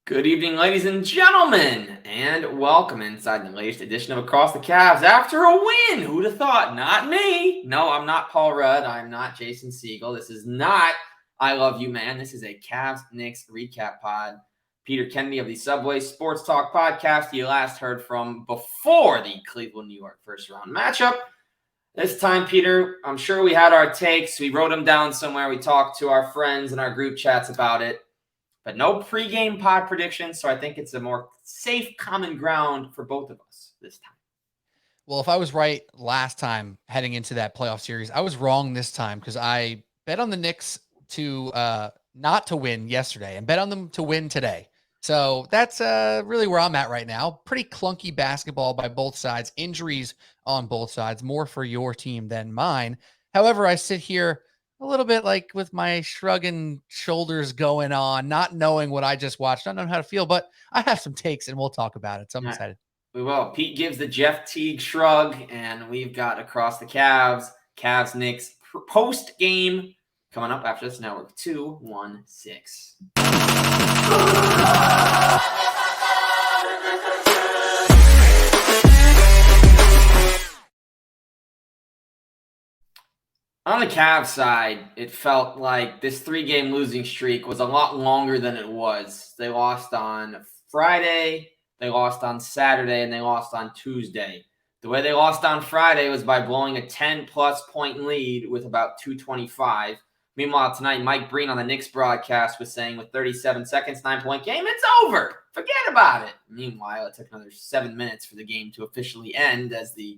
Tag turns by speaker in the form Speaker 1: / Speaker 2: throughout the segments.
Speaker 1: Good evening, ladies and gentlemen, and welcome inside the latest edition of Across the Cavs after a win. Who'd have thought? Not me. No, I'm not Paul Rudd. I'm not Jason Siegel. This is not I Love You, Man. This is a Cavs Knicks recap pod. Peter Kennedy of the Subway Sports Talk podcast you last heard from before the Cleveland, New York first round matchup. This time, Peter, I'm sure we had our takes. We wrote them down somewhere. We talked to our friends in our group chats about it. But no pregame pod predictions, so I think it's a more safe common ground for both of us this time.
Speaker 2: Well, if I was right last time heading into that playoff series, I was wrong this time because I bet on the Knicks to not to win yesterday and bet on them to win today. So that's really where I'm at right now. Pretty clunky basketball by both sides, injuries on both sides, more for your team than mine. However, I sit here a little bit like with my shrugging shoulders going on, not knowing what I just watched, not knowing how to feel, but I have some takes and we'll talk about it. So I'm excited.
Speaker 1: We will. Pete gives the Jeff Teague shrug, and we've got Across the Cavs Knicks post game coming up after this network 216. On the Cavs side, it felt like this 3-game losing streak was a lot longer than it was. They lost on Friday, they lost on Saturday, and they lost on Tuesday. The way they lost on Friday was by blowing a 10-plus point lead with about 2:25. Meanwhile, tonight, Mike Breen on the Knicks broadcast was saying with 37 seconds, 9-point game, it's over. Forget about it. Meanwhile, it took another 7 minutes for the game to officially end as the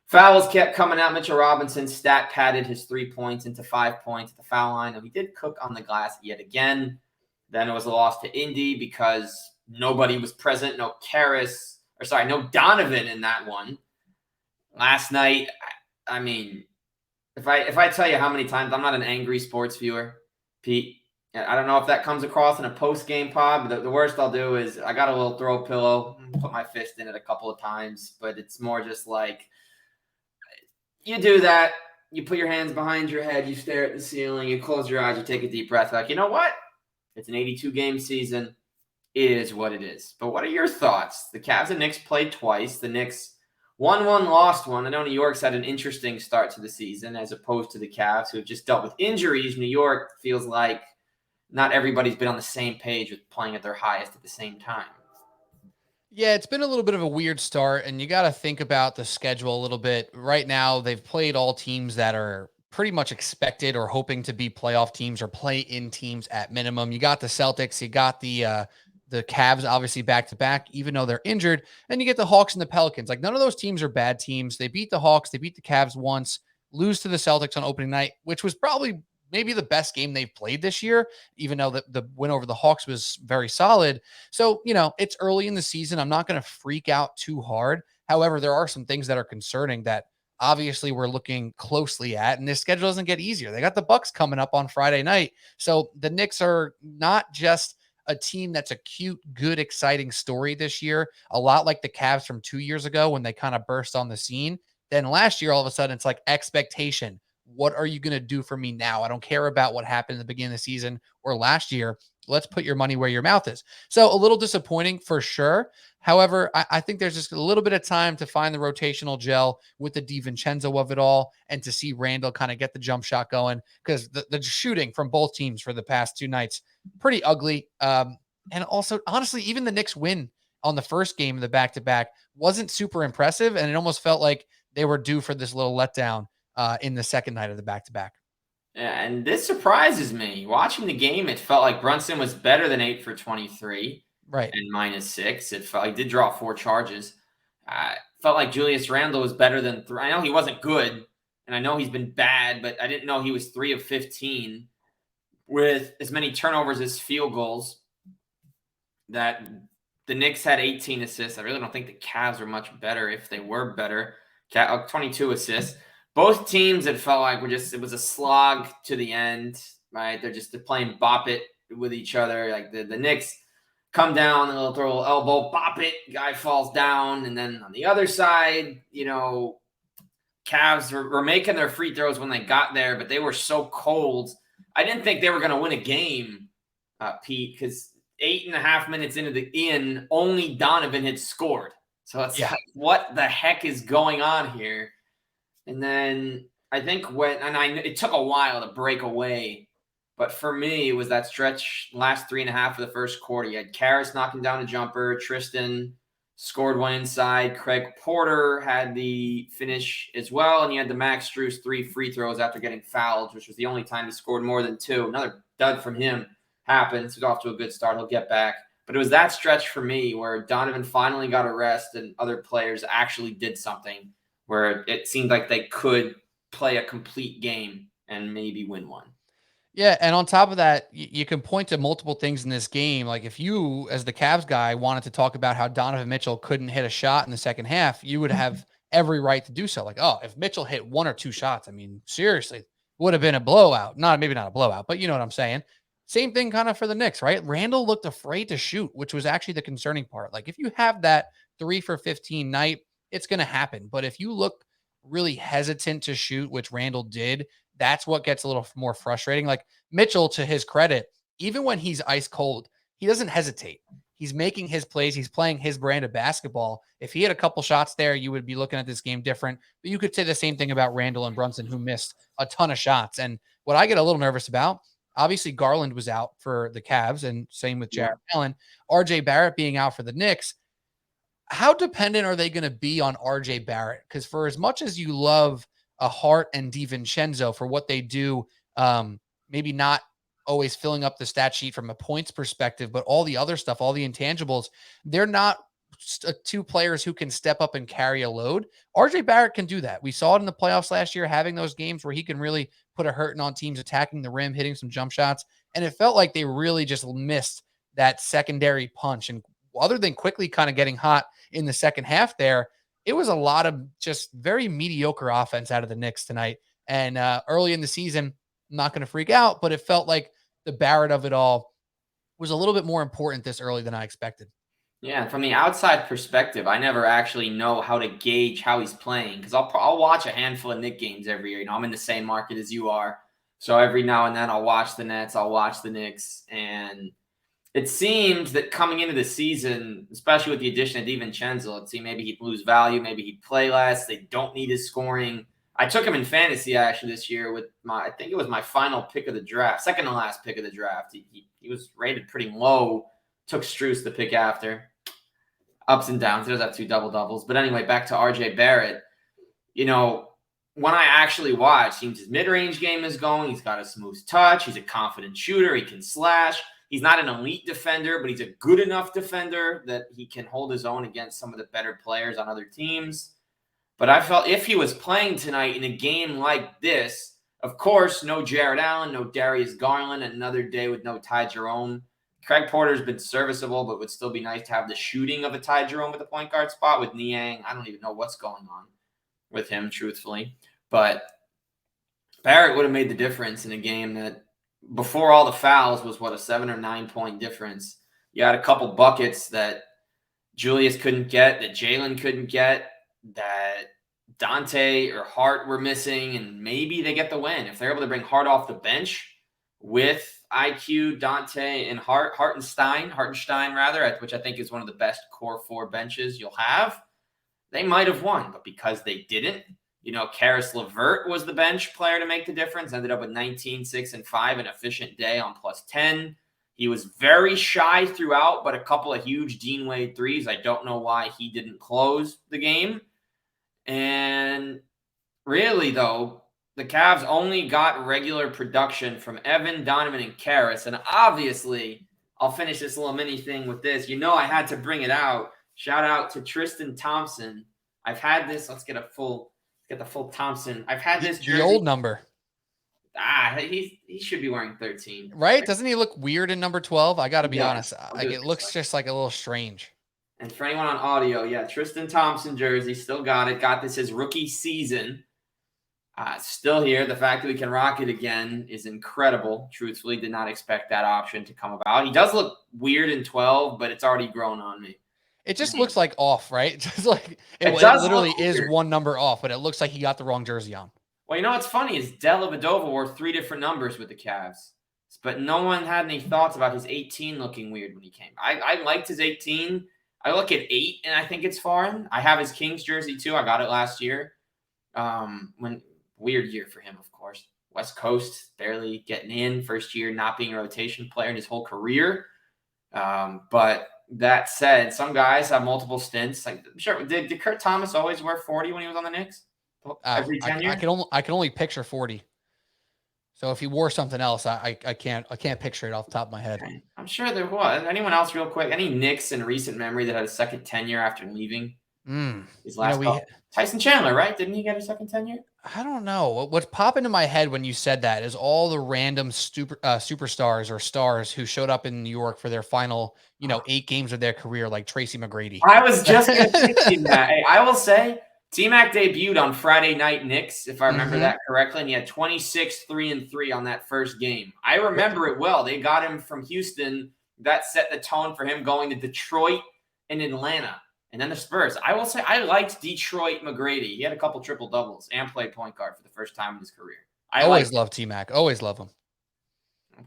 Speaker 1: fouls kept coming out. Mitchell Robinson stat padded his 3 points into 5 points at the foul line, and he did cook on the glass yet again. Then it was a loss to Indy because nobody was present. No Donovan in that one. Last night, I mean, if I tell you how many times I'm not an angry sports viewer, Pete, I don't know if that comes across in a post-game pod, but the worst I'll do is I got a little throw pillow, put my fist in it a couple of times, but it's more just like, you do that, you put your hands behind your head, you stare at the ceiling, you close your eyes, you take a deep breath, like, you know what? It's an 82-game season. It is what it is. But what are your thoughts? The Cavs and Knicks played twice. The Knicks won one, lost one. I know New York's had an interesting start to the season as opposed to the Cavs, who have just dealt with injuries. New York feels like not everybody's been on the same page with playing at their highest at the same time.
Speaker 2: Yeah, it's been a little bit of a weird start, and you got to think about the schedule a little bit. Right now, they've played all teams that are pretty much expected or hoping to be playoff teams or play-in teams at minimum. You got the Celtics, you got the Cavs, obviously back-to-back, even though they're injured, and you get the Hawks and the Pelicans. Like, none of those teams are bad teams. They beat the Hawks, they beat the Cavs once, lose to the Celtics on opening night, which was probably maybe the best game they've played this year, even though the win over the Hawks was very solid. So, it's early in the season. I'm not going to freak out too hard. However, there are some things that are concerning that obviously we're looking closely at, and this schedule doesn't get easier. They got the Bucks coming up on Friday night. So the Knicks are not just a team that's a cute, good, exciting story this year, a lot like the Cavs from 2 years ago when they kind of burst on the scene. Then last year, all of a sudden, it's like expectation. What are you going to do for me now? I don't care about what happened in the beginning of the season or last year. Let's put your money where your mouth is. So a little disappointing for sure. However, I think there's just a little bit of time to find the rotational gel with the DiVincenzo of it all and to see Randall kind of get the jump shot going because the shooting from both teams for the past 2 nights, pretty ugly. And also, honestly, even the Knicks win on the first game of the back-to-back wasn't super impressive, and it almost felt like they were due for this little letdown in the second night of the back-to-back.
Speaker 1: Yeah, and this surprises me. Watching the game, it felt like Brunson was better than 8 for 23.
Speaker 2: Right.
Speaker 1: And -6. It felt like he did draw 4 charges. Felt like Julius Randle was better than 3. I know he wasn't good, and I know he's been bad, but I didn't know he was 3 of 15 with as many turnovers as field goals. That the Knicks had 18 assists. I really don't think the Cavs were much better if they were better. 22 assists. Both teams, it felt like it was a slog to the end, right? They're playing bop it with each other. Like the Knicks come down and they'll throw a little elbow, bop it, guy falls down. And then on the other side, Cavs were making their free throws when they got there, but they were so cold. I didn't think they were going to win a game, Pete, because 8.5 minutes into only Donovan had scored. So it's
Speaker 2: Yeah.
Speaker 1: like, what the heck is going on here? And then I think it took a while to break away, but for me, it was that stretch last 3.5 of the first quarter. You had Karras knocking down a jumper, Tristan scored one inside, Craig Porter had the finish as well, and you had the Max Strus 3 free throws after getting fouled, which was the only time he scored more than 2. Another dud from him happens. He's off to a good start. He'll get back. But it was that stretch for me where Donovan finally got a rest and other players actually did something where it seemed like they could play a complete game and maybe win one.
Speaker 2: Yeah, and on top of that, you can point to multiple things in this game. Like if you, as the Cavs guy, wanted to talk about how Donovan Mitchell couldn't hit a shot in the second half, you would have every right to do so. Like, oh, if Mitchell hit 1 or 2 shots, I mean, seriously, would have been a blowout. Maybe not a blowout, but you know what I'm saying. Same thing kind of for the Knicks, right? Randall looked afraid to shoot, which was actually the concerning part. Like if you have that 3 for 15 night, it's going to happen. But if you look really hesitant to shoot, which Randall did, that's what gets a little more frustrating. Like Mitchell, to his credit, even when he's ice cold, he doesn't hesitate. He's making his plays. He's playing his brand of basketball. If he had a couple shots there, you would be looking at this game different. But you could say the same thing about Randall and Brunson, who missed a ton of shots. And what I get a little nervous about, obviously Garland was out for the Cavs, and same with Jarrett Allen. RJ Barrett being out for the Knicks. How dependent are they going to be on RJ Barrett? Because for as much as you love a Hart and DiVincenzo for what they do, maybe not always filling up the stat sheet from a points perspective, but all the other stuff, all the intangibles, they're not two players who can step up and carry a load. RJ Barrett can do that. We saw it in the playoffs last year, having those games where he can really put a hurting on teams attacking the rim, hitting some jump shots. And it felt like they really just missed that secondary punch. And other than quickly kind of getting hot in the second half there, it was a lot of just very mediocre offense out of the Knicks tonight. And early in the season, I'm not going to freak out, but it felt like the Barrett of it all was a little bit more important this early than I expected.
Speaker 1: Yeah, from the outside perspective, I never actually know how to gauge how he's playing because I'll watch a handful of Knicks games every year. I'm in the same market as you are, so every now and then I'll watch the Nets, I'll watch the Knicks, and it seemed that coming into the season, especially with the addition of DiVincenzo, it seemed maybe he'd lose value, maybe he'd play less. They don't need his scoring. I took him in fantasy actually this year with I think it was my final pick of the draft, second to last pick of the draft. He was rated pretty low. Took Strus the pick after. Ups and downs. He does have 2 double doubles. But anyway, back to RJ Barrett. When I actually watch, seems his mid-range game is going. He's got a smooth touch. He's a confident shooter. He can slash. He's not an elite defender, but he's a good enough defender that he can hold his own against some of the better players on other teams. But I felt if he was playing tonight in a game like this, of course, no Jarrett Allen, no Darius Garland, another day with no Ty Jerome. Craig Porter's been serviceable, but would still be nice to have the shooting of a Ty Jerome at the point guard spot with Niang. I don't even know what's going on with him, truthfully. But Barrett would have made the difference in a game that before all the fouls was, a 7 or 9 point difference. You had a couple buckets that Julius couldn't get, that Jalen couldn't get, that Dante or Hart were missing, and maybe they get the win. If they're able to bring Hart off the bench with IQ, Dante, and Hartenstein, which I think is one of the best core 4 benches you'll have, they might have won. But because they didn't, Karis LeVert was the bench player to make the difference, ended up with 19, 6, and 5, an efficient day on +10. He was very shy throughout, but a couple of huge Dean Wade threes. I don't know why he didn't close the game. And really, though, the Cavs only got regular production from Evan, Donovan, and Karras. And obviously, I'll finish this little mini thing with this. I had to bring it out. Shout out to Tristan Thompson. I've had this. Let's get the full Thompson. I've had this jersey.
Speaker 2: The old number.
Speaker 1: He should be wearing 13.
Speaker 2: Right? Doesn't he look weird in number 12? I got to be honest. It looks just like a little strange.
Speaker 1: And for anyone on audio, Tristan Thompson jersey, still got it. Got this his rookie season. Still here. The fact that we can rock it again is incredible. Truthfully, did not expect that option to come about. He does look weird in 12, but it's already grown on me.
Speaker 2: It just looks like off, right? Just like it literally is one number off, but it looks like he got the wrong jersey on.
Speaker 1: Well, what's funny is Dellavedova wore 3 different numbers with the Cavs. but no one had any thoughts about his 18 looking weird when he came. I liked his 18. I look at 8 and I think it's foreign. I have his Kings jersey too. I got it last year. When weird year for him, of course. West Coast barely getting in, first year not being a rotation player in his whole career. But that said, some guys have multiple stints. Like, sure, did Kurt Thomas always wear 40 when he was on the Knicks? Every tenure?
Speaker 2: I can only picture 40. So if he wore something else, I can't picture it off the top of my head.
Speaker 1: Okay. I'm sure there was. Anyone else, real quick? Any Knicks in recent memory that had a second tenure after leaving? His last Tyson Chandler, right? Didn't he get a second tenure?
Speaker 2: I don't know. What's popping in my head when you said that is all the random superstars or stars who showed up in New York for their final, 8 games of their career, like Tracy McGrady.
Speaker 1: I was just going to say T-Mac. Hey, I will say T-Mac debuted on Friday Night Knicks, if I remember that correctly, and he had 26, 3-3 on that first game. I remember it well. They got him from Houston. That set the tone for him going to Detroit and Atlanta. And then the Spurs. I will say I liked Detroit McGrady. He had a couple triple doubles and played point guard for the first time in his career.
Speaker 2: I always love T-Mac. Always love him.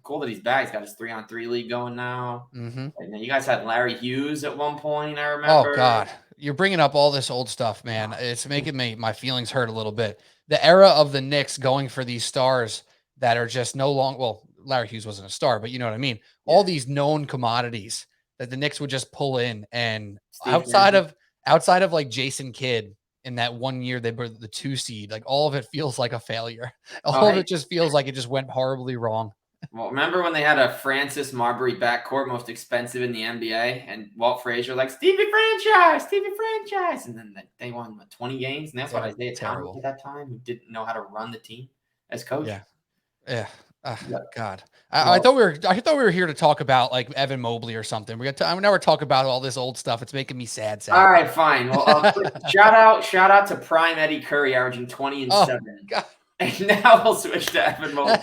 Speaker 1: Cool that he's back. He's got his 3-on-3 league going now. And then you guys had Larry Hughes at one point, I remember.
Speaker 2: Oh, God. You're bringing up all this old stuff, man. It's making my feelings hurt a little bit. The era of the Knicks going for these stars that are just no longer, well, Larry Hughes wasn't a star, but you know what I mean? Yeah. All these known commodities that the Knicks would just pull in, and outside of like Jason Kidd in that 1 year they were the 2 seed, like all of it feels like a failure. All of it just feels like it just went horribly wrong.
Speaker 1: Well, remember when they had a Francis Marbury backcourt, most expensive in the NBA, and Walt Frazier like Stevie franchise, and then they won 20 games, and that's what Isaiah Thomas at that time, who didn't know how to run the team as coach.
Speaker 2: Yeah. God, I thought we were here to talk about like Evan Mobley or something. Now we're talking about all this old stuff. It's making me sad.
Speaker 1: All right, fine. Well, shout out to prime Eddie Curry, averaging 20 and 7. God. And now we'll switch to Evan Mobley.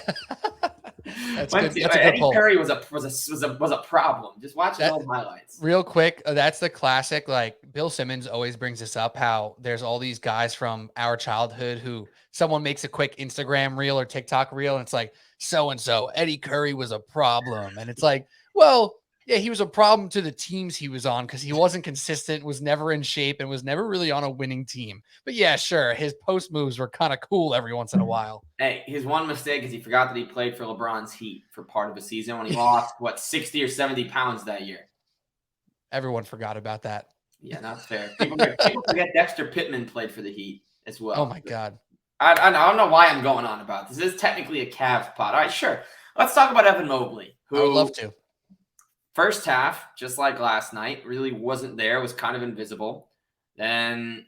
Speaker 1: That's good. That's a good Eddie Curry was a problem. Just watch those highlights.
Speaker 2: Real quick, that's the classic. Like Bill Simmons always brings this up, how there's all these guys from our childhood who someone makes a quick Instagram reel or TikTok reel, and it's like, so-and-so, Eddie Curry was a problem. And it's like, well, yeah, he was a problem to the teams he was on because he wasn't consistent, was never in shape, and was never really on a winning team. But yeah, sure, his post moves were kind of cool every once in a while.
Speaker 1: Hey, his one mistake is he forgot that he played for LeBron's Heat for part of a season when he lost, 60 or 70 pounds that year.
Speaker 2: Everyone forgot about that.
Speaker 1: Yeah, that's fair. People forget Dexter Pittman played for the Heat as well.
Speaker 2: Oh, my God.
Speaker 1: I don't know why I'm going on about this. This is technically a Cavs pod. All right, sure. Let's talk about Evan Mobley.
Speaker 2: I would love to.
Speaker 1: First half, just like last night, really wasn't there, was kind of invisible. Then,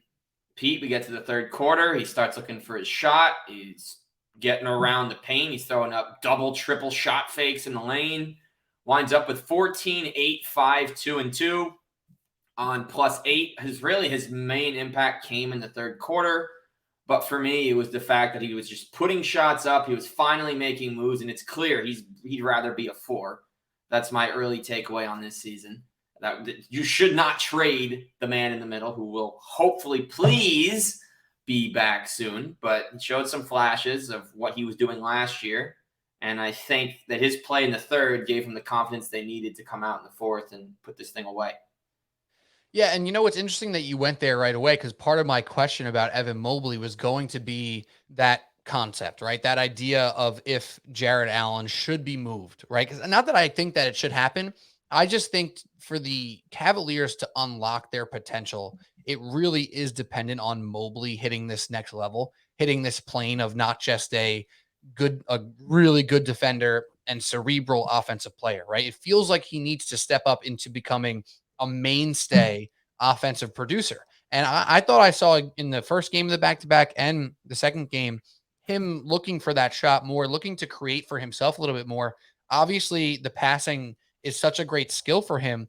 Speaker 1: Pete, we get to the third quarter. He starts looking for his shot. He's getting around the paint. He's throwing up double, triple shot fakes in the lane. Winds up with 14, 8, 5, 2, and 2 on +8. His main impact came in the third quarter. But for me, it was the fact that he was just putting shots up. He was finally making moves, and it's clear he'd rather be a 4. That's my early takeaway on this season. That you should not trade the man in the middle, who will hopefully please be back soon. But he showed some flashes of what he was doing last year. And I think that his play in the third gave him the confidence they needed to come out in the fourth and put this thing away.
Speaker 2: Yeah, and what's interesting that you went there right away, because part of my question about Evan Mobley was going to be that concept, right? That idea of if Jared Allen should be moved, right? Because not that I think that it should happen. I just think for the Cavaliers to unlock their potential, it really is dependent on Mobley hitting this next level, hitting this plane of not just a really good defender and cerebral offensive player, right? It feels like he needs to step up into becoming a mainstay offensive producer. And I thought I saw in the first game of the back-to-back and the second game, him looking for that shot more, looking to create for himself a little bit more. Obviously, the passing is such a great skill for him,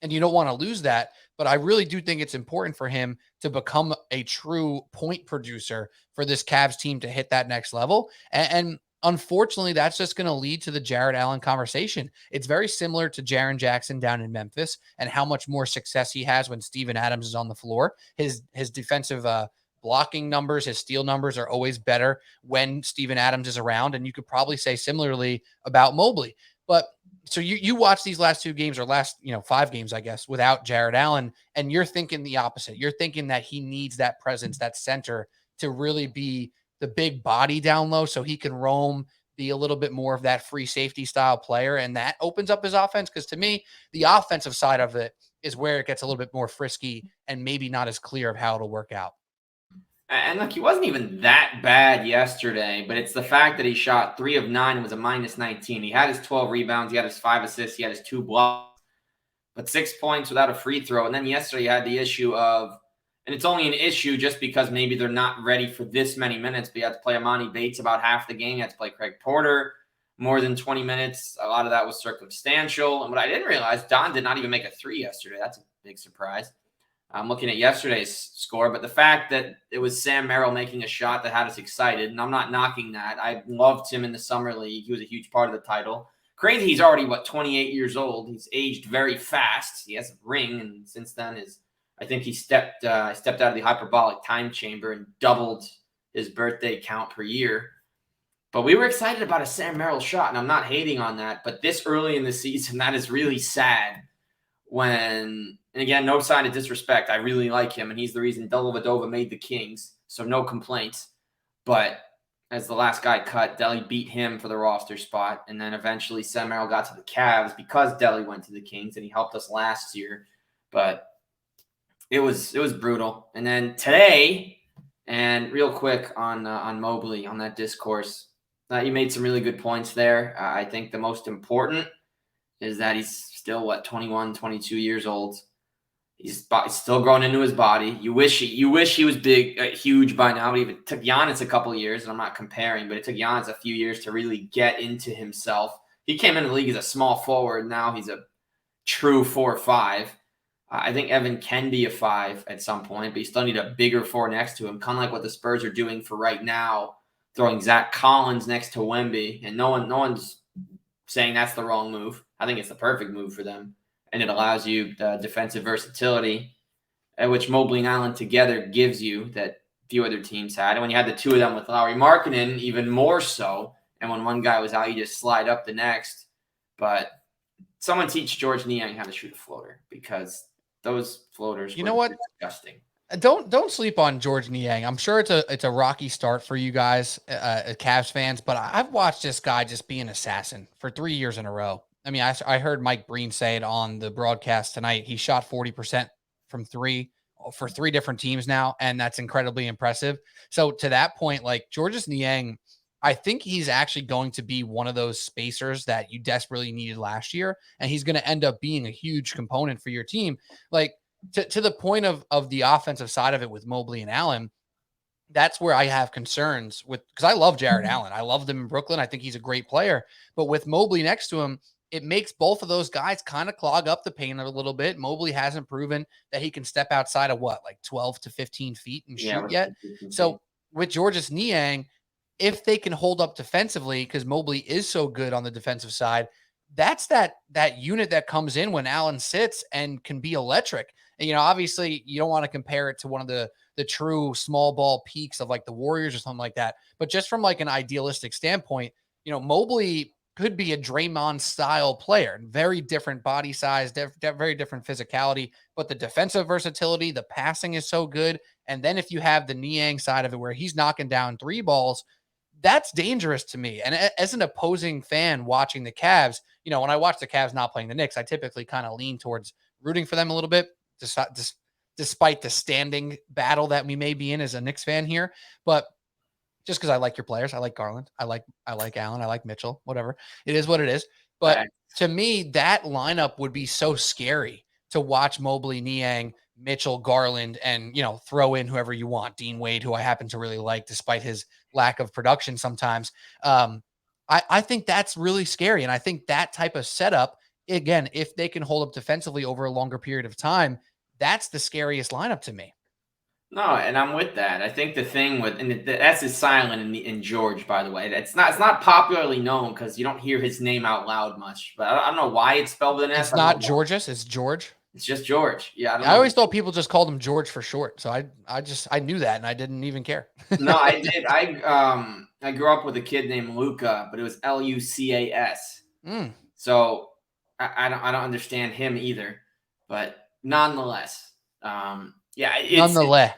Speaker 2: and you don't want to lose that. But I really do think it's important for him to become a true point producer for this Cavs team to hit that next level. And unfortunately, that's just going to lead to the Jared Allen conversation. It's very similar to Jaren Jackson down in Memphis and how much more success he has when Steven Adams is on the floor. His defensive blocking numbers, his steal numbers are always better when Steven Adams is around. And you could probably say similarly about Mobley. But so you watch these last 2 games or last, 5 games, I guess, without Jared Allen, and you're thinking the opposite. You're thinking that he needs that presence, that center to really be the big body down low so he can roam, be a little bit more of that free safety style player. And that opens up his offense. Because to me, the offensive side of it is where it gets a little bit more frisky and maybe not as clear of how it'll work out.
Speaker 1: And look, he wasn't even that bad yesterday, but it's the fact that he shot 3 of 9 and was a minus 19. He had his 12 rebounds, he had his 5 assists, he had his 2 blocks, but 6 points without a free throw. And then yesterday you had the issue of, and it's only an issue just because maybe they're not ready for this many minutes, but you had to play Amani Bates about half the game. You had to play Craig Porter more than 20 minutes. A lot of that was circumstantial. And what I didn't realize, Don did not even make a 3 yesterday. That's a big surprise. I'm looking at yesterday's score, but the fact that it was Sam Merrill making a shot that had us excited, and I'm not knocking that. I loved him in the summer league. He was a huge part of the title. Crazy, he's already, 28 years old. He's aged very fast. He has a ring, and since then I think he stepped out of the hyperbolic time chamber and doubled his birthday count per year. But we were excited about a Sam Merrill shot, and I'm not hating on that. But this early in the season, that is really sad when, and again, no sign of disrespect. I really like him, and he's the reason Dellavedova made the Kings, so no complaints. But as the last guy cut, Delly beat him for the roster spot, and then eventually Sam Merrill got to the Cavs because Delly went to the Kings, and he helped us last year. But it was brutal. And then today, and real quick on Mobley, on that discourse, you made some really good points there. I think the most important is that he's still, 21, 22 years old. He's still growing into his body. You wish he was big, huge by now. But even took Giannis a couple of years, and I'm not comparing, but it took Giannis a few years to really get into himself. He came into the league as a small forward. Now he's a true 4 or 5. I think Evan can be a 5 at some point, but you still need a bigger 4 next to him, kind of like what the Spurs are doing for right now, throwing Zach Collins next to Wemby, and no one's saying that's the wrong move. I think it's the perfect move for them, and it allows you the defensive versatility, which Mobley and Allen together gives you that few other teams had. And when you had the 2 of them with Lauri Markkanen, even more so, and when one guy was out, you just slide up the next. But someone teach George Niang how to shoot a floater, because those floaters were disgusting.
Speaker 2: Don't sleep on George Niang. I'm sure it's a rocky start for you guys, Cavs fans, but I've watched this guy just be an assassin for 3 years in a row. I mean, I heard Mike Breen say it on the broadcast tonight. He shot 40% from 3 for 3 different teams now, and that's incredibly impressive. So to that point, like Georges Niang, I think he's actually going to be one of those spacers that you desperately needed last year, and he's going to end up being a huge component for your team. Like to the point of the offensive side of it with Mobley and Allen, that's where I have concerns with, because I love Jared Allen. I loved him in Brooklyn. I think he's a great player. But with Mobley next to him, it makes both of those guys kind of clog up the paint a little bit. Mobley hasn't proven that he can step outside of 12 to 15 feet and shoot yet. So with Georges Niang, if they can hold up defensively, because Mobley is so good on the defensive side, that's that unit that comes in when Allen sits and can be electric. And, obviously you don't want to compare it to one of the true small ball peaks of like the Warriors or something like that. But just from like an idealistic standpoint, Mobley could be a Draymond style player, very different body size, very different physicality, but the defensive versatility, the passing is so good. And then if you have the Niang side of it where he's knocking down 3 balls, that's dangerous to me. And as an opposing fan watching the Cavs, when I watch the Cavs not playing the Knicks, I typically kind of lean towards rooting for them a little bit, despite the standing battle that we may be in as a Knicks fan here. But just because I like your players, I like Garland, I like Allen, I like Mitchell, whatever. It is what it is. But to me, that lineup would be so scary to watch Mobley, Niang, Mitchell, Garland, and, throw in whoever you want. Dean Wade, who I happen to really like, despite his lack of production sometimes. I think that's really scary. And I think that type of setup, again, if they can hold up defensively over a longer period of time, that's the scariest lineup to me.
Speaker 1: No, and I'm with that. I think the thing with, and the S is silent in George, by the way. It's not popularly known because you don't hear his name out loud much. But I don't know why it's spelled with an S.
Speaker 2: It's not Georges, it's George.
Speaker 1: It's just George. Yeah, I don't
Speaker 2: I
Speaker 1: know.
Speaker 2: always thought people just called him George for short. So I knew that and I didn't even care.
Speaker 1: No, I did. I grew up with a kid named Luca, but it was Lucas.
Speaker 2: Mm.
Speaker 1: So I don't understand him either. But nonetheless, yeah, it's
Speaker 2: Nonetheless,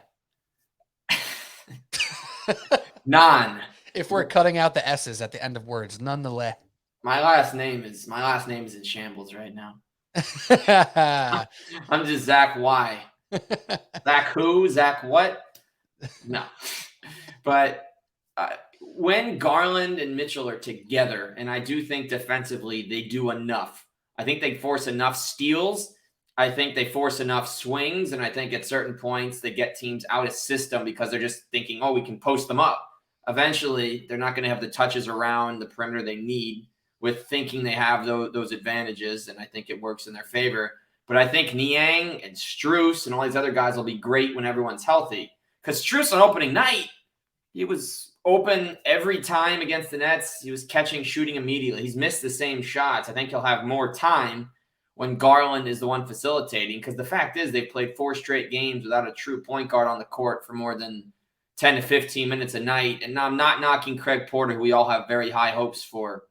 Speaker 1: non.
Speaker 2: if we're cutting out the S's at the end of words, nonetheless.
Speaker 1: My last name is in shambles right now. I'm just Zach Y. Zach who? Zach what? No. But when Garland and Mitchell are together, and I do think defensively they do enough. I think they force enough steals. I think they force enough swings. And I think at certain points they get teams out of system because they're just thinking, oh, we can post them up. Eventually, they're not going to have the touches around the perimeter they need with thinking they have those advantages. And I think it works in their favor. But I think Niang and Strus and all these other guys will be great when everyone's healthy. Because Strus on opening night, he was open every time against the Nets. He was catching, shooting immediately. He's missed the same shots. I think he'll have more time when Garland is the one facilitating, because the fact is they've played 4 straight games without a true point guard on the court for more than 10 to 15 minutes a night. And I'm not knocking Craig Porter, who we all have very high hopes for,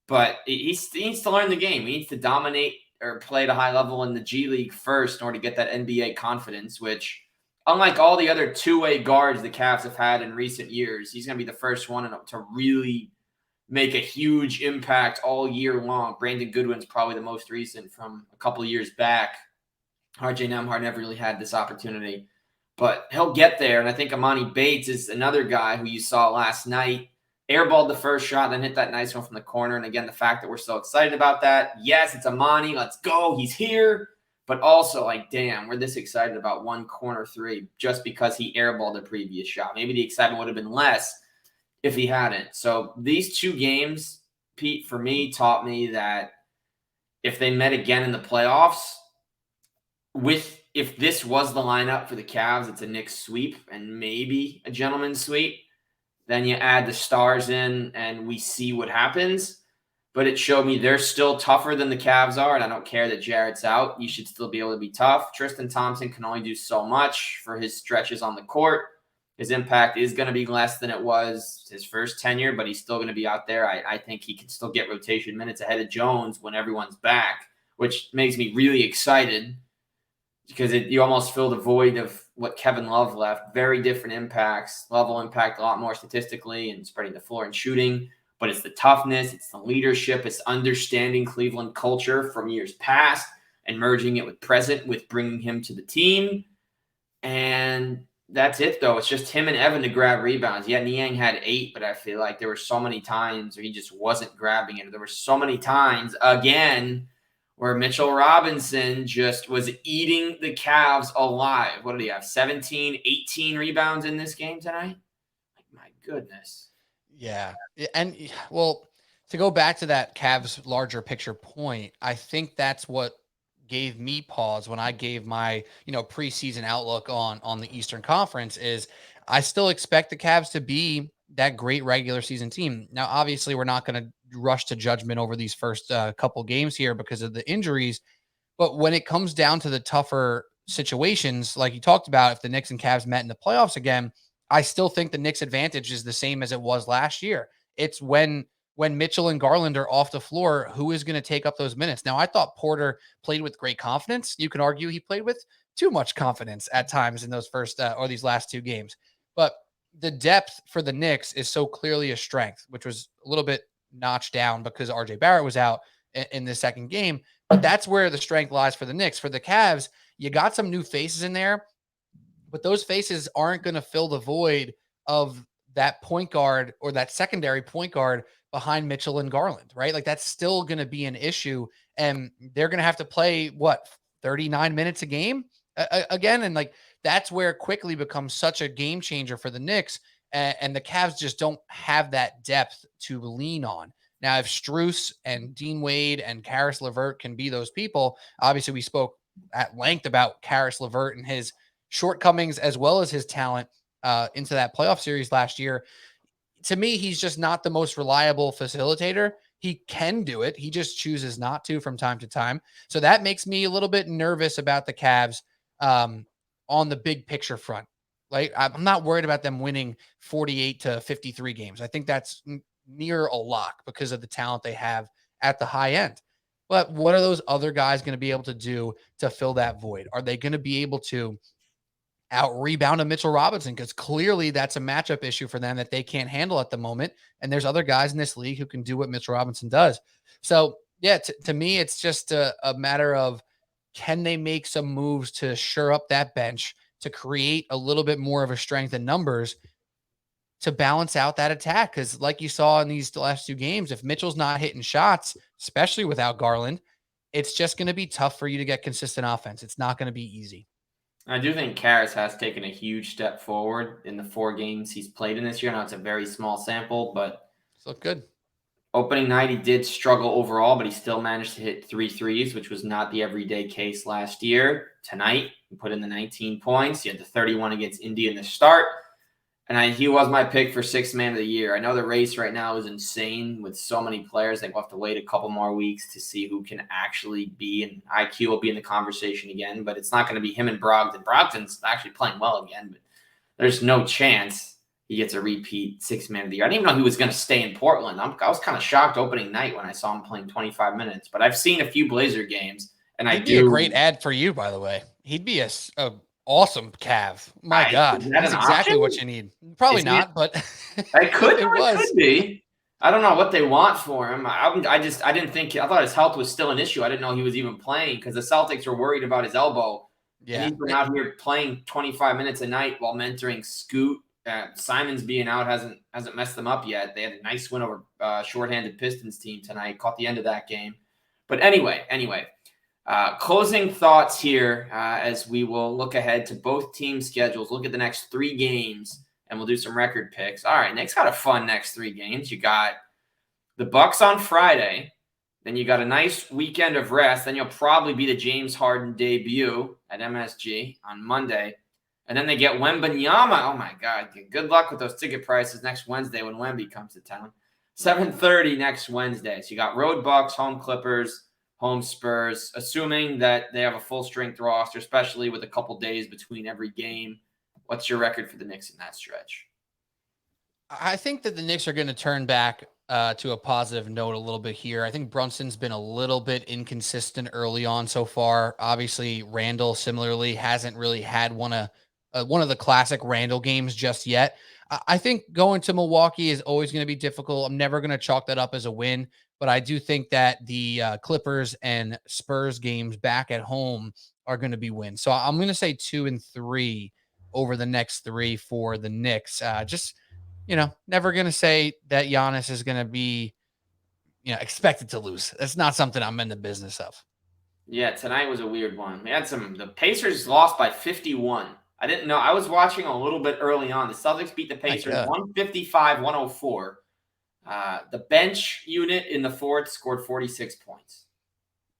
Speaker 1: but he needs to learn the game. He needs to dominate or play at a high level in the G League first in order to get that NBA confidence, which, unlike all the other two-way guards the Cavs have had in recent years, he's going to be the first one to really make a huge impact all year long. Brandon Goodwin's probably the most recent from a couple of years back. RJ Nembhard never really had this opportunity, but he'll get there. And I think Amani Bates is another guy who you saw last night. Airballed the first shot, then hit that nice one from the corner. And again, the fact that we're so excited about that. Yes, it's Amani. Let's go. He's here. But also, like, damn, we're this excited about one corner three just because he airballed the previous shot. Maybe the excitement would have been less if he hadn't. So these 2 games, Pete, for me, taught me that if they met again in the playoffs, if this was the lineup for the Cavs, it's a Knicks sweep and maybe a gentleman's sweep. Then you add the stars in and we see what happens. But it showed me they're still tougher than the Cavs are, and I don't care that Jarrett's out. You should still be able to be tough. Tristan Thompson can only do so much for his stretches on the court. His impact is going to be less than it was his first tenure, but he's still going to be out there. I think he can still get rotation minutes ahead of Jones when everyone's back, which makes me really excited because you almost fill the void of what Kevin Love left. Very different impacts. Love will impact a lot more statistically and spreading the floor and shooting. But it's the toughness, it's the leadership, it's understanding Cleveland culture from years past and merging it with present with bringing him to the team. And that's it, though. It's just him and Evan to grab rebounds. Yeah, Niang had 8, but I feel like there were so many times where he just wasn't grabbing it. There were so many times, again, where Mitchell Robinson just was eating the Cavs alive. What did he have, 17, 18 rebounds in this game tonight? Like, my goodness.
Speaker 2: Yeah. And well, to go back to that Cavs larger picture point, I think that's what gave me pause when I gave my, preseason outlook on the Eastern Conference is I still expect the Cavs to be that great regular season team. Now, obviously, we're not going to rush to judgment over these first couple games here because of the injuries. But when it comes down to the tougher situations, like you talked about, if the Knicks and Cavs met in the playoffs again, I still think the Knicks' advantage is the same as it was last year. It's when Mitchell and Garland are off the floor, who is going to take up those minutes? Now, I thought Porter played with great confidence. You can argue he played with too much confidence at times in those first or these last 2 games. But the depth for the Knicks is so clearly a strength, which was a little bit notched down because RJ Barrett was out in the second game. But that's where the strength lies for the Knicks. For the Cavs, you got some new faces in there, but those faces aren't going to fill the void of that point guard or that secondary point guard behind Mitchell and Garland, right? Like that's still going to be an issue. And they're going to have to play 39 minutes a game again. And like, that's where it quickly becomes such a game changer for the Knicks. And the Cavs just don't have that depth to lean on. Now, if Strus and Dean Wade and Karis LeVert can be those people, obviously we spoke at length about Karis LeVert and his shortcomings as well as his talent into that playoff series last year. To me, he's just not the most reliable facilitator. He can do it. He just chooses not to from time to time. So that makes me a little bit nervous about the Cavs on the big picture front. Like, I'm not worried about them winning 48 to 53 games. I think that's near a lock because of the talent they have at the high end. But what are those other guys going to be able to do to fill that void? Are they going to be able to out rebound a Mitchell Robinson? Because clearly that's a matchup issue for them that they can't handle at the moment. And there's other guys in this league who can do what Mitchell Robinson does. So, yeah, to me, it's just a matter of, can they make some moves to shore up that bench to create a little bit more of a strength in numbers to balance out that attack? Because, like you saw in these last two games, if Mitchell's not hitting shots, especially without Garland, it's just going to be tough for you to get consistent offense. It's not going to be easy.
Speaker 1: I do think Karras has taken a huge step forward in the 4 games he's played in this year. Now, it's a very small sample, but
Speaker 2: It's look good.
Speaker 1: opening night he did struggle overall, but he still managed to hit 3 threes, which was not the everyday case last year. Tonight, he put in the 19 points. He had the 31 against Indy in the start. And he was my pick for 6th man of the year. I know the race right now is insane with so many players. They'll have to wait a couple more weeks to see who can actually be. And IQ will be in the conversation again, but it's not going to be him and Brogdon. Brogdon's actually playing well again, but there's no chance he gets a repeat 6th man of the year. I didn't even know he was going to stay in Portland. I was kind of shocked opening night when I saw him playing 25 minutes. But I've seen a few Blazer games, and
Speaker 2: He'd be a great ad for you, by the way. He'd be a awesome Cav. My God, he's exactly what you need. Probably not, but
Speaker 1: it could.
Speaker 2: it was.
Speaker 1: It could be. I don't know what they want for him. I didn't think. I thought his health was still an issue. I didn't know he was even playing because the Celtics were worried about his elbow.
Speaker 2: Yeah,
Speaker 1: and he's been out here playing 25 minutes a night while mentoring Scoot. Simons being out hasn't messed them up yet. They had a nice win over shorthanded Pistons team tonight. Caught the end of that game, but anyway. Closing thoughts here as we will look ahead to both team schedules, look at the next 3 games, and we'll do some record picks. All right, Nick's got a fun next 3 games. You got the Bucks on Friday, then you got a nice weekend of rest, then you'll probably be the James Harden debut at MSG on Monday, and then they get Wembanyama. Oh, my God. Good luck with those ticket prices next Wednesday when Wemby comes to town. 7:30 next Wednesday. So you got road Bucks, home Clippers, home Spurs, assuming that they have a full-strength roster, especially with a couple days between every game. What's your record for the Knicks in that stretch?
Speaker 2: I think that the Knicks are going to turn back to a positive note a little bit here. I think Brunson's been a little bit inconsistent early on so far. Obviously, Randall similarly hasn't really had one of the classic Randall games just yet. I think going to Milwaukee is always going to be difficult. I'm never going to chalk that up as a win, but I do think that the Clippers and Spurs games back at home are going to be wins. So I'm going to say 2 and 3 over the next 3 for the Knicks. Never going to say that Giannis is going to be, expected to lose. That's not something I'm in the business of.
Speaker 1: Yeah, tonight was a weird one. The Pacers lost by 51. I didn't know. I was watching a little bit early on. The Celtics beat the Pacers 155-104. The bench unit in the fourth scored 46 points.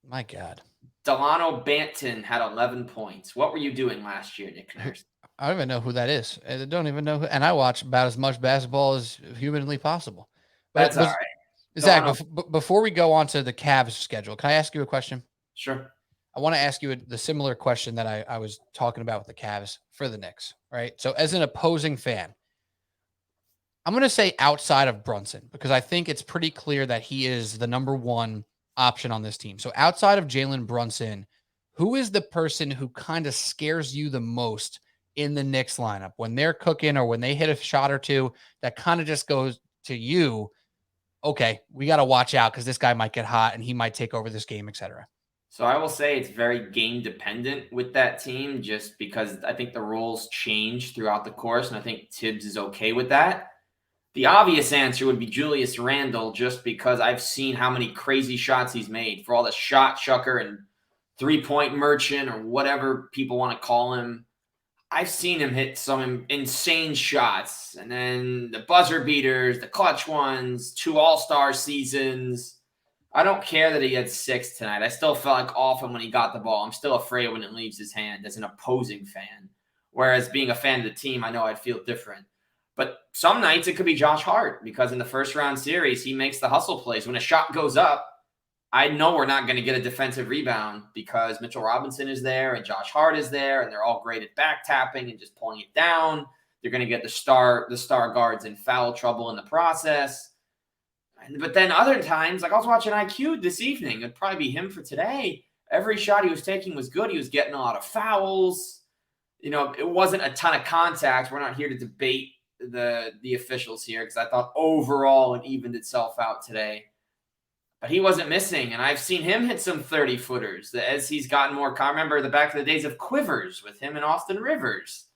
Speaker 2: My God.
Speaker 1: Delano Banton had 11 points. What were you doing last year, Nick Nurse?
Speaker 2: I don't even know who that is. I don't even know who, and I watch about as much basketball as humanly possible.
Speaker 1: But that's all right.
Speaker 2: Zach, before we go on to the Cavs schedule, can I ask you a question?
Speaker 1: Sure.
Speaker 2: I want to ask you the similar question that I was talking about with the Cavs for the Knicks, right? So as an opposing fan, I'm going to say outside of Brunson, because I think it's pretty clear that he is the number 1 option on this team. So outside of Jalen Brunson, who is the person who kind of scares you the most in the Knicks lineup when they're cooking or when they hit a shot or two that kind of just goes to you, okay, we got to watch out because this guy might get hot and he might take over this game, etc.
Speaker 1: So I will say it's very game dependent with that team just because I think the roles change throughout the course, and I think Tibbs is okay with that. The obvious answer would be Julius Randle just because I've seen how many crazy shots he's made for all the shot chucker and 3-point merchant or whatever people want to call him. I've seen him hit some insane shots, and then the buzzer beaters, the clutch ones, 2 all-star seasons. I don't care that he had 6 tonight. I still felt like often when he got the ball. I'm still afraid when it leaves his hand as an opposing fan. Whereas being a fan of the team, I know I'd feel different. But some nights it could be Josh Hart because in the first round series, he makes the hustle plays. When a shot goes up, I know we're not going to get a defensive rebound because Mitchell Robinson is there and Josh Hart is there, and they're all great at back tapping and just pulling it down. They're going to get the star guards in foul trouble in the process. But then other times, like I was watching IQ this evening, it'd probably be him for today. Every shot he was taking was good. He was getting a lot of fouls. It wasn't a ton of contact. We're not here to debate the officials here because I thought overall it evened itself out today. But he wasn't missing, and I've seen him hit some 30-footers as he's gotten more. I remember the back of the days of Quivers with him and Austin Rivers,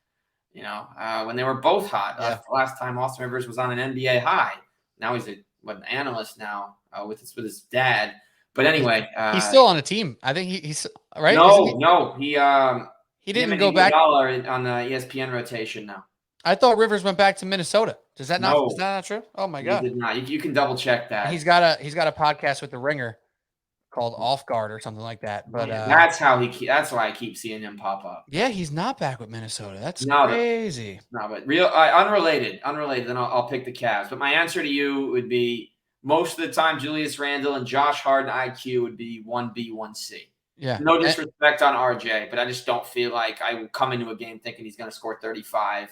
Speaker 1: when they were both hot.
Speaker 2: Yeah.
Speaker 1: Last time Austin Rivers was on an NBA high. Now he's an analyst now with his dad. But anyway.
Speaker 2: He's still on a team. I think he's right?
Speaker 1: No.
Speaker 2: He didn't go back.
Speaker 1: On the ESPN rotation now.
Speaker 2: I thought Rivers went back to Minnesota. Is that
Speaker 1: No.
Speaker 2: not true? Oh my God.
Speaker 1: He did not. You can double check that.
Speaker 2: He's got a podcast with the Ringer called Off Guard or something like that. But
Speaker 1: that's why I keep seeing him pop up.
Speaker 2: Yeah, he's not back with Minnesota. That's crazy.
Speaker 1: No, but unrelated. Then I'll pick the Cavs. But my answer to you would be most of the time Julius Randle and Josh Hart and IQ would be 1B, 1C.
Speaker 2: Yeah.
Speaker 1: No disrespect on RJ, but I just don't feel like I will come into a game thinking he's going to score 35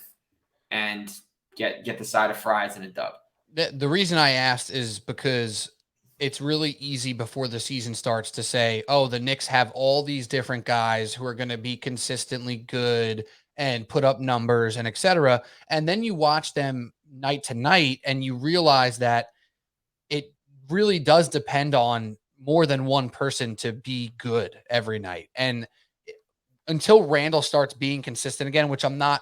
Speaker 1: and get the side of fries and a dub.
Speaker 2: The reason I asked is because it's really easy before the season starts to say, oh, the Knicks have all these different guys who are going to be consistently good and put up numbers and et cetera. And then you watch them night to night and you realize that it really does depend on more than one person to be good every night. And until Randall starts being consistent again, which I'm not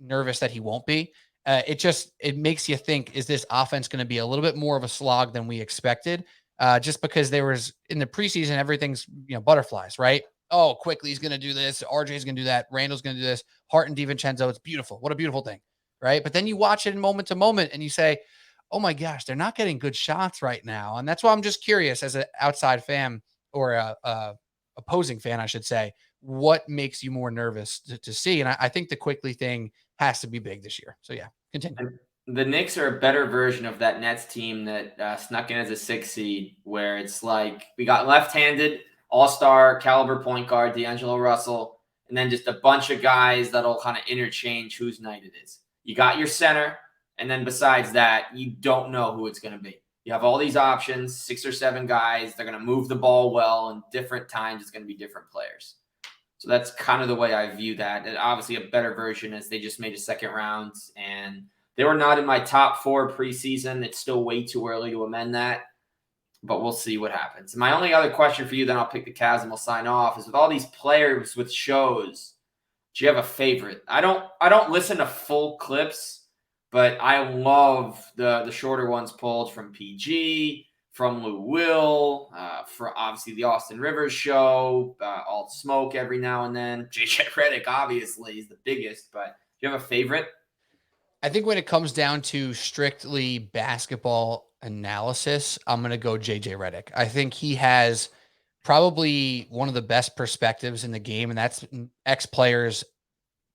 Speaker 2: nervous that he won't be, it makes you think, is this offense going to be a little bit more of a slog than we expected? Just because there was in the preseason, everything's, butterflies, right? Oh, quickly he's going to do this. RJ's going to do that. Randall's going to do this. Hart and DiVincenzo. It's beautiful. What a beautiful thing. Right. But then you watch it in moment to moment and you say, oh my gosh, they're not getting good shots right now. And that's why I'm just curious as an outside fan or a opposing fan, I should say, what makes you more nervous to see? And I think the Quickly thing has to be big this year. So yeah, continue.
Speaker 1: And the Knicks are a better version of that Nets team that snuck in as a 6 seed, where it's like we got left-handed all-star caliber point guard D'Angelo Russell, and then just a bunch of guys that'll kind of interchange whose night it is. You got your center, and then besides that, you don't know who it's going to be. You have all these options, 6 or 7 guys. They're going to move the ball well, and different times it's going to be different players. So that's kind of the way I view that. And obviously a better version is they just made a second round, and they were not in my top 4 preseason. It's still way too early to amend that, but we'll see what happens. My only other question for you, then I'll pick the Cavs and we'll sign off, is with all these players with shows, do you have a favorite? I don't listen to full clips, but I love the shorter ones pulled from PG, from Lou Will, for obviously the Austin Rivers show, Alt Smoke every now and then. JJ Redick obviously is the biggest, but do you have a favorite?
Speaker 2: I think when it comes down to strictly basketball analysis, I'm going to go JJ Redick. I think he has probably one of the best perspectives in the game, and that's ex-players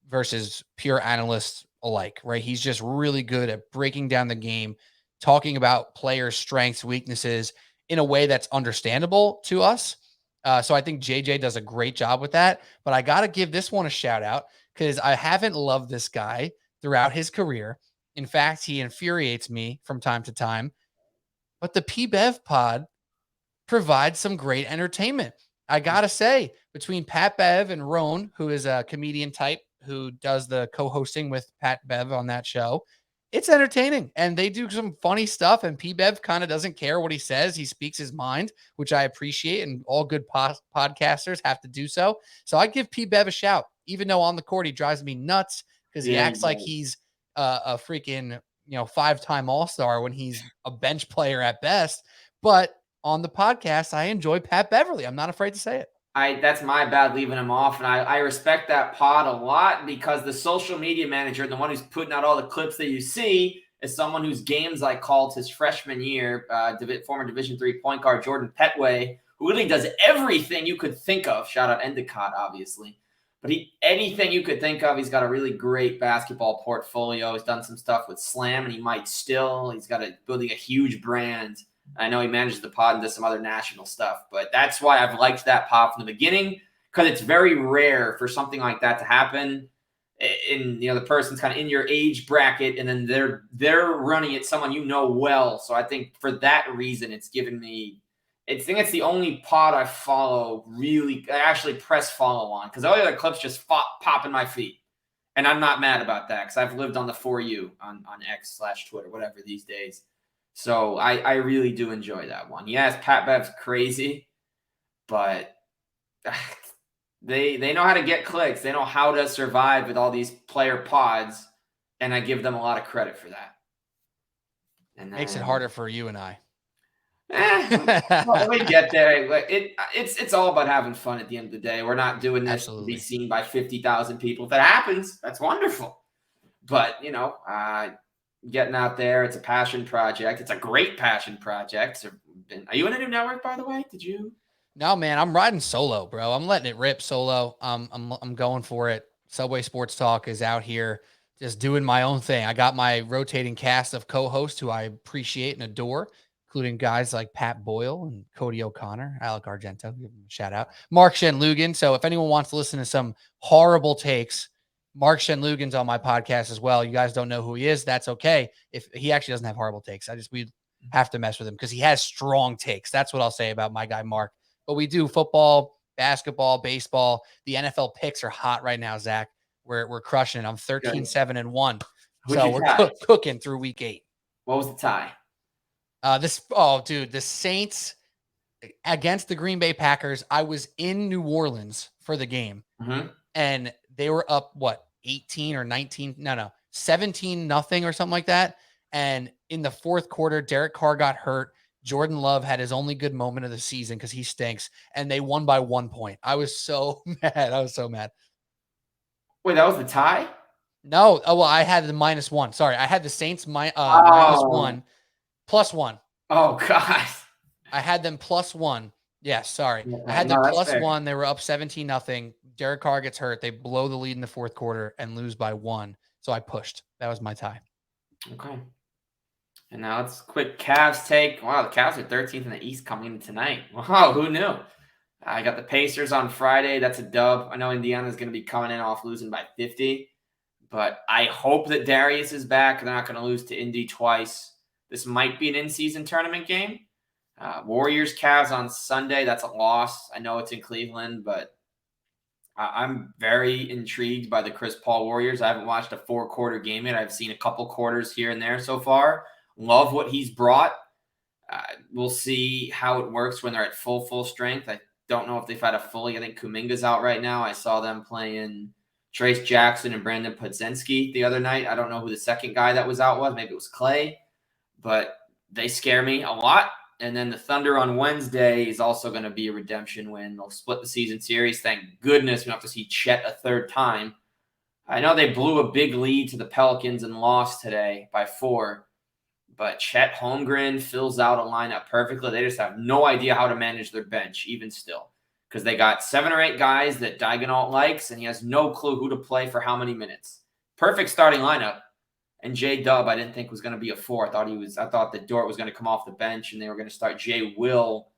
Speaker 2: versus pure analysts alike, right? He's just really good at breaking down the game, talking about players' strengths, weaknesses in a way that's understandable to us. So I think JJ does a great job with that, but I got to give this one a shout out because I haven't loved this guy throughout his career. In fact, he infuriates me from time to time, but the P-Bev pod provides some great entertainment. I got to say, between Pat Bev and Roan, who is a comedian type who does the co-hosting with Pat Bev on that show, it's entertaining and they do some funny stuff, and P-Bev kind of doesn't care what he says. He speaks his mind, which I appreciate, and all good podcasters have to do so. So I give P-Bev a shout, even though on the court he drives me nuts because he acts like he's a freaking 5-time All-Star when he's a bench player at best. But on the podcast, I enjoy Pat Beverly. I'm not afraid to say it.
Speaker 1: That's my bad leaving him off, and I respect that pod a lot because the social media manager, the one who's putting out all the clips that you see, is someone whose games I called his freshman year, former Division III point guard Jordan Petway, who really does everything you could think of. Shout out Endicott, obviously. But anything you could think of, he's got a really great basketball portfolio. He's done some stuff with Slam, and he might still. He's building a huge brand. I know he manages the pod and does some other national stuff, but that's why I've liked that pod from the beginning, because it's very rare for something like that to happen. In the person's kind of in your age bracket, and then they're running it someone you know well. So I think for that reason, it's given me. I think it's the only pod I follow. Really, I actually press follow on, because all the other clips just pop in my feed, and I'm not mad about that because I've lived on the For You on X/Twitter, whatever these days. So I really do enjoy that one. Yes, Pat Bev's crazy, but they know how to get clicks. They know how to survive with all these player pods, and I give them a lot of credit for that.
Speaker 2: And makes it harder for you and I.
Speaker 1: Well, we get there. It's all about having fun at the end of the day. We're not doing this to be seen by 50,000 people. If that happens, that's wonderful. But getting out there, it's a passion project. It's a great passion project. So, are you in a new network, by the way? Did you?
Speaker 2: No, man, I'm riding solo, bro. I'm letting it rip solo. I'm going for it. Subway Sports Talk is out here just doing my own thing. I got my rotating cast of co-hosts who I appreciate and adore, including guys like Pat Boyle and Cody O'Connor, Alec Argento, give him a shout out, Mark Shenlugan. So if anyone wants to listen to some horrible takes, Mark Shenlugan's on my podcast as well. You guys don't know who he is. That's okay. If he actually doesn't have horrible takes, we have to mess with him because he has strong takes. That's what I'll say about my guy, Mark. But we do football, basketball, baseball. The NFL picks are hot right now, Zach. We're crushing it. I'm 13-7-1. So we're cooking through week 8.
Speaker 1: What was the tie?
Speaker 2: The Saints against the Green Bay Packers. I was in New Orleans for the game, and they were up 18 or 19? No, 17-0 or something like that. And in the fourth quarter, Derek Carr got hurt. Jordan Love had his only good moment of the season because he stinks, and they won by 1 point. I was so mad.
Speaker 1: Wait, that was the tie?
Speaker 2: No. Oh, well, I had the -1. Sorry. I had the Saints -1, +1.
Speaker 1: Oh, God.
Speaker 2: I had them +1. Yeah, sorry. I had them +1. They were up 17-0. Derek Carr gets hurt. They blow the lead in the fourth quarter and lose by 1. So I pushed. That was my tie.
Speaker 1: Okay. And now let's quick Cavs take. Wow, the Cavs are 13th in the East coming in tonight. Wow, who knew? I got the Pacers on Friday. That's a dub. I know Indiana's going to be coming in off losing by 50. But I hope that Darius is back. They're not going to lose to Indy twice. This might be an in-season tournament game. Warriors Cavs on Sunday. That's a loss. I know it's in Cleveland, but I'm very intrigued by the Chris Paul Warriors. I haven't watched a 4-quarter game yet. I've seen a couple quarters here and there so far. Love what he's brought. We'll see how it works when they're at full strength. I don't know if they've had a fully. I think Kuminga's out right now. I saw them playing Trace Jackson and Brandon Podzinski the other night. I don't know who the second guy that was out was. Maybe it was Clay. But they scare me a lot. And then the Thunder on Wednesday is also going to be a redemption win. They'll split the season series. Thank goodness we don't have to see Chet a third time. I know they blew a big lead to the Pelicans and lost today by 4. But Chet Holmgren fills out a lineup perfectly. They just have no idea how to manage their bench, even still. Because they got 7 or 8 guys that Diagonal likes, and he has no clue who to play for how many minutes. Perfect starting lineup. And J-Dub, I didn't think was going to be a 4. I thought that Dort was going to come off the bench, and they were going to start J-Will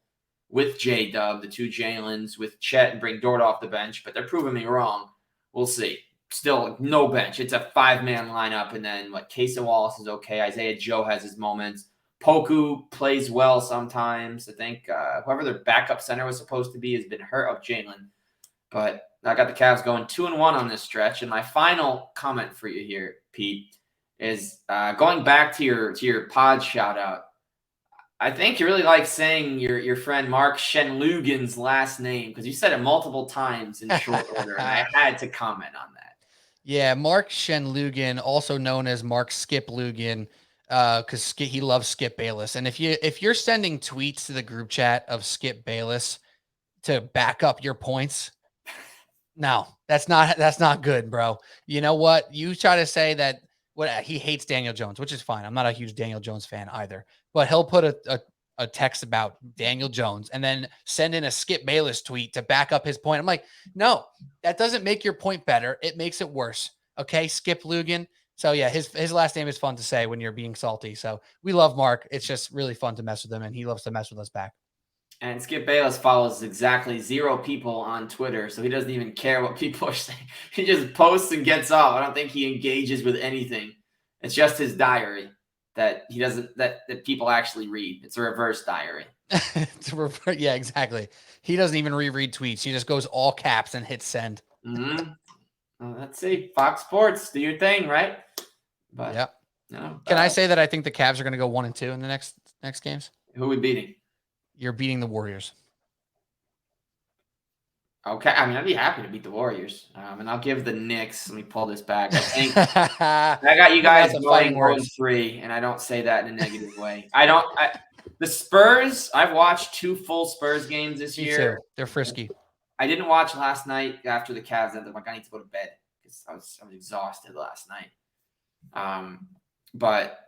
Speaker 1: with J-Dub, the 2 Jalen's, with Chet, and bring Dort off the bench. But they're proving me wrong. We'll see. Still, no bench. It's a 5-man lineup, and then Casey Wallace is okay. Isaiah Joe has his moments. Poku plays well sometimes. I think whoever their backup center was supposed to be has been hurt of Jalen. But I got the Cavs going 2-1 on this stretch. And my final comment for you here, Pete, is going back to your pod shout out. I think you really like saying your friend Mark Shenlugan's last name because you said it multiple times in short order, and I had to comment on that.
Speaker 2: Yeah, Mark Shenlugan, also known as Mark Skip Lugan, because he loves Skip Bayless. And if you're sending tweets to the group chat of Skip Bayless to back up your points, no, that's not good, bro. You know what? You try to say that he hates Daniel Jones, which is fine. I'm not a huge Daniel Jones fan either, but he'll put a a text about Daniel Jones and then send in a Skip Bayless tweet to back up his point. I'm like, no, that doesn't make your point better. It makes it worse. Okay, Skip Lugan. So yeah, his last name is fun to say when you're being salty. So we love Mark. It's just really fun to mess with him, and he loves to mess with us back.
Speaker 1: And Skip Bayless follows exactly 0 people on Twitter, so he doesn't even care what people are saying. He just posts and gets off. I don't think he engages with anything. It's just his diary that he doesn't that people actually read. It's a reverse diary.
Speaker 2: Yeah, exactly. He doesn't even reread tweets. He just goes all caps and hits send.
Speaker 1: Mm-hmm. Well, let's see. Fox Sports, do your thing, right? But
Speaker 2: yeah.
Speaker 1: No,
Speaker 2: Can I say that I think the Cavs are going to go 1-2 in the next games?
Speaker 1: Who are we beating?
Speaker 2: You're beating the Warriors.
Speaker 1: Okay, I mean, I'd be happy to beat the Warriors, and I'll give the Knicks. Let me pull this back. I think I got you guys going 0-3, and I don't say that in a negative way. The Spurs. I've watched 2 full Spurs games this year.
Speaker 2: Too. They're frisky.
Speaker 1: I didn't watch last night after the Cavs ended. Like, I need to go to bed because I was exhausted last night. But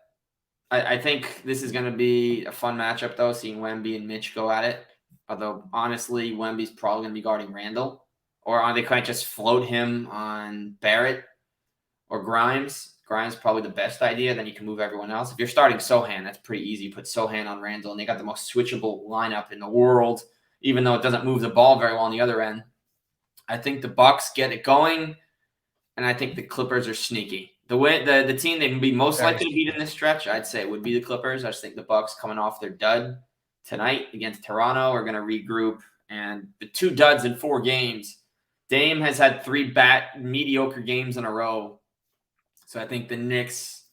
Speaker 1: I think this is going to be a fun matchup, though, seeing Wemby and Mitch go at it. Although, honestly, Wemby's probably going to be guarding Randall. Or they can't just float him on Barrett or Grimes. Grimes is probably the best idea. Then you can move everyone else. If you're starting Sohan, that's pretty easy. You put Sohan on Randall, and they got the most switchable lineup in the world, even though it doesn't move the ball very well on the other end. I think the Bucks get it going, and I think the Clippers are sneaky. The team they can be most likely to beat in this stretch, I'd say, would be the Clippers. I just think the Bucks coming off their dud tonight against Toronto are going to regroup. And the 2 duds in 4 games, Dame has had 3 mediocre games in a row. So I think the Knicks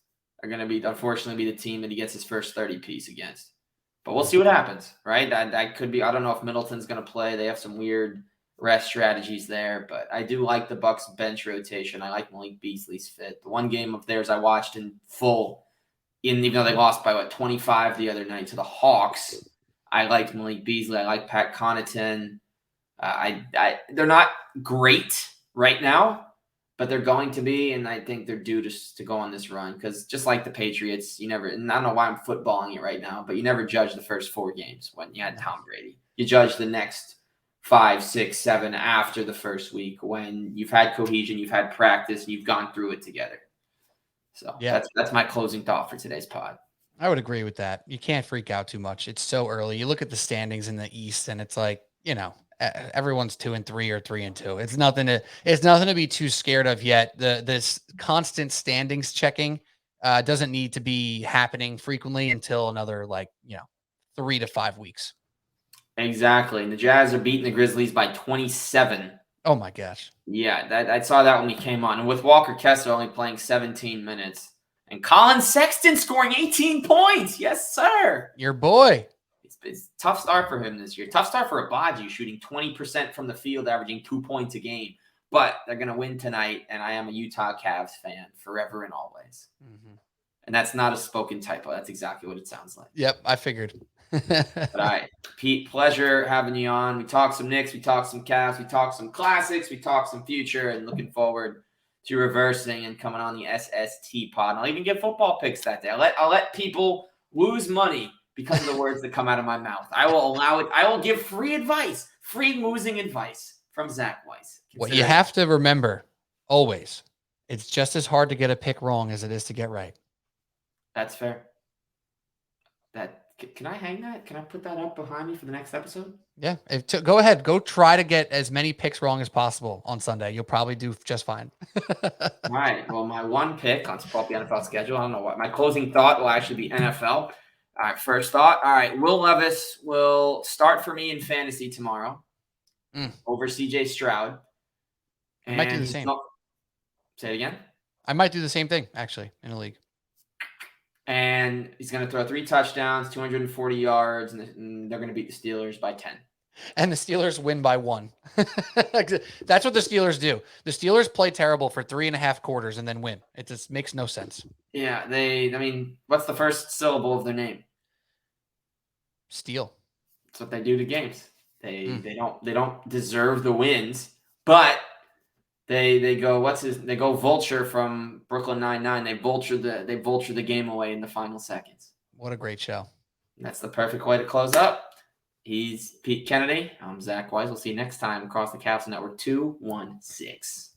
Speaker 1: are going to unfortunately be the team that he gets his first 30-piece against. But we'll see what happens, right? That could be – I don't know if Middleton's going to play. They have some weird rest strategies there. But I do like the Bucks bench rotation. I like Malik Beasley's fit. The one game of theirs I watched in full, even though they lost by, 25 the other night to the Hawks – I liked Malik Beasley. I like Pat Connaughton. They're not great right now, but they're going to be, and I think they're due to go on this run because just like the Patriots, and I don't know why I'm footballing it right now, but you never judge the first 4 games when you had Tom Brady. You judge the next 5, 6, 7 after the first week when you've had cohesion, you've had practice, and you've gone through it together. So that's my closing thought for today's pod.
Speaker 2: I would agree with that. You can't freak out too much. It's so early. You look at the standings in the East, and it's like, everyone's 2-3 or 3-2. It's nothing to be too scared of yet. This constant standings checking doesn't need to be happening frequently until another 3 to 5 weeks.
Speaker 1: Exactly. And the Jazz are beating the Grizzlies by 27.
Speaker 2: Oh my gosh.
Speaker 1: Yeah, I saw that when we came on. And with Walker Kessler only playing 17 minutes. And Colin Sexton scoring 18 points. Yes, sir.
Speaker 2: Your boy.
Speaker 1: It's a tough start for him this year. Tough start for Abaji, shooting 20% from the field, averaging 2 points a game. But they're going to win tonight, and I am a Utah Cavs fan forever and always. Mm-hmm. And that's not a spoken typo. That's exactly what it sounds like.
Speaker 2: Yep, I figured.
Speaker 1: But all right, Pete, pleasure having you on. We talked some Knicks, we talked some Cavs, we talked some classics, we talked some future, and looking forward to reversing and coming on the SST pod. And I'll even get football picks that day. I'll let people lose money because of the words that come out of my mouth. I will allow it. I will give free advice, free losing advice from Zach Weiss.
Speaker 2: What you have to remember always, it's just as hard to get a pick wrong as it is to get right.
Speaker 1: That's fair. Can I hang that? Can I put that up behind me for the next episode?
Speaker 2: Yeah. Go ahead. Go try to get as many picks wrong as possible on Sunday. You'll probably do just fine.
Speaker 1: All right. Well, my one pick, let's pull up the NFL schedule. I don't know what. My closing thought will actually be NFL. All right. First thought. All right. Will Levis will start for me in fantasy tomorrow over CJ Stroud.
Speaker 2: And I might do the same.
Speaker 1: Say it again.
Speaker 2: I might do the same thing, actually, in a league.
Speaker 1: And he's going to throw 3 touchdowns, 240 yards, and they're going to beat the Steelers by 10.
Speaker 2: And the Steelers win by 1. That's what the Steelers do. The Steelers play terrible for 3.5 quarters and then win. It just makes no sense.
Speaker 1: Yeah, what's the first syllable of their name?
Speaker 2: Steal.
Speaker 1: That's what they do to games. They don't deserve the wins, but they go Vulture from Brooklyn Nine-Nine. They vulture the game away in the final seconds.
Speaker 2: What a great show.
Speaker 1: That's the perfect way to close up. He's Pete Kennedy. I'm Zach Weiss. We'll see you next time across the Cavs Network 216.